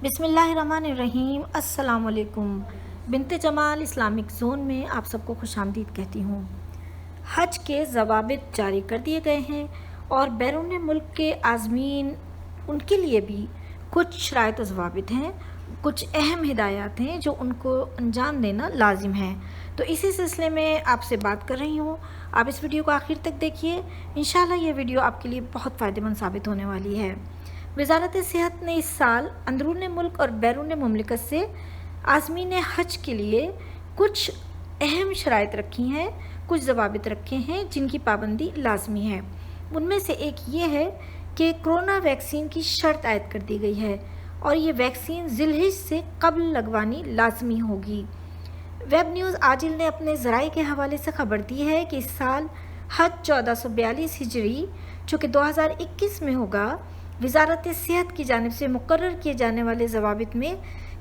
بسم اللہ الرحمن الرحیم۔ السلام علیکم۔ بنت جمال اسلامک زون میں آپ سب کو خوش آمدید کہتی ہوں۔ حج کے ضوابط جاری کر دیے گئے ہیں اور بیرون ملک کے عازمین ان کے لیے بھی کچھ شرائط و ضوابط ہیں، کچھ اہم ہدایات ہیں جو ان کو انجام دینا لازم ہے۔ تو اسی سلسلے میں آپ سے بات کر رہی ہوں۔ آپ اس ویڈیو کو آخر تک دیکھیے، انشاءاللہ یہ ویڈیو آپ کے لیے بہت فائدہ مند ثابت ہونے والی ہے۔ وزارت صحت نے اس سال اندرون ملک اور بیرون مملکت سے عازمین حج کے لیے کچھ اہم شرائط رکھی ہیں، کچھ ضوابط رکھے ہیں جن کی پابندی لازمی ہے۔ ان میں سے ایک یہ ہے کہ کرونا ویکسین کی شرط عائد کر دی گئی ہے اور یہ ویکسین ذی الحجہ سے قبل لگوانی لازمی ہوگی۔ ویب نیوز عاجل نے اپنے ذرائع کے حوالے سے خبر دی ہے کہ اس سال حج 1442 ہجری جو کہ 2021 میں ہوگا، وزارت صحت کی جانب سے مقرر کیے جانے والے ضوابط میں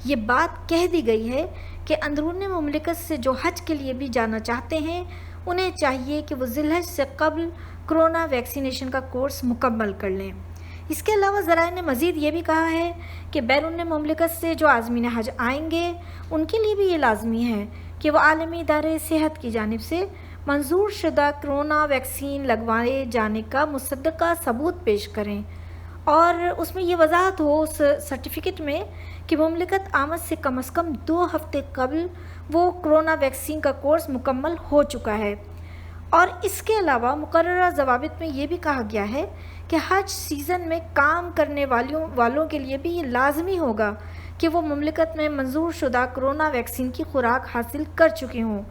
یہ بات کہہ دی گئی ہے کہ اندرون مملکت سے جو حج کے لیے بھی جانا چاہتے ہیں انہیں چاہیے کہ وہ ذی الحجہ سے قبل کرونا ویکسینیشن کا کورس مکمل کر لیں۔ اس کے علاوہ ذرائع نے مزید یہ بھی کہا ہے کہ بیرون مملکت سے جو عازمین حج آئیں گے ان کے لیے بھی یہ لازمی ہے کہ وہ عالمی ادارے صحت کی جانب سے منظور شدہ کرونا ویکسین لگوائے جانے کا مصدقہ ثبوت پیش کریں اور اس میں یہ وضاحت ہو اس سرٹیفکیٹ میں کہ مملکت آمد سے کم از کم 2 ہفتے قبل وہ کرونا ویکسین کا کورس مکمل ہو چکا ہے۔ اور اس کے علاوہ مقررہ ضوابط میں یہ بھی کہا گیا ہے کہ حج سیزن میں کام کرنے والوں کے لیے بھی یہ لازمی ہوگا کہ وہ مملکت میں منظور شدہ کرونا ویکسین کی خوراک حاصل کر چکے ہوں۔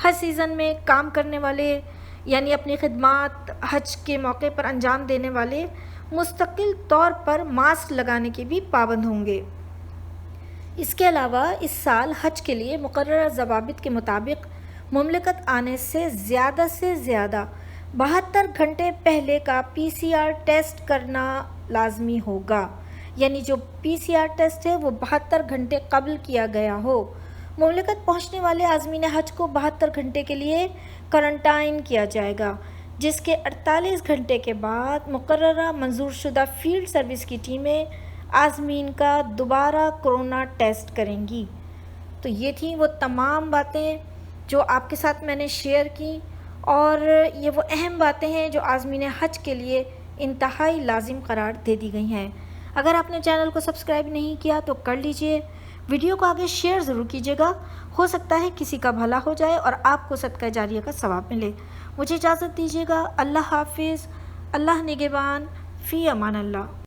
حج سیزن میں کام کرنے والے یعنی اپنی خدمات حج کے موقع پر انجام دینے والے مستقل طور پر ماسک لگانے کے بھی پابند ہوں گے۔ اس کے علاوہ اس سال حج کے لیے مقررہ ضوابط کے مطابق مملکت آنے سے زیادہ 72 گھنٹے پہلے کا PCR ٹیسٹ کرنا لازمی ہوگا، یعنی جو PCR ٹیسٹ ہے وہ 72 گھنٹے قبل کیا گیا ہو۔ مملکت پہنچنے والے عازمین حج کو 72 گھنٹے کے لیے کوارنٹائن کیا جائے گا، جس کے 48 گھنٹے کے بعد مقررہ منظور شدہ فیلڈ سروس کی ٹیمیں عازمین کا دوبارہ کرونا ٹیسٹ کریں گی۔ تو یہ تھیں وہ تمام باتیں جو آپ کے ساتھ میں نے شیئر کی اور یہ وہ اہم باتیں ہیں جو عازمین حج کے لیے انتہائی لازم قرار دے دی گئی ہیں۔ اگر آپ نے چینل کو سبسکرائب نہیں کیا تو کر لیجئے، ویڈیو کو آگے شیئر ضرور کیجیے گا، ہو سکتا ہے کسی کا بھلا ہو جائے اور آپ کو صدقہ جاریہ کا ثواب ملے۔ مجھے اجازت دیجیے گا۔ اللہ حافظ، اللہ نگہبان، فی امان اللہ۔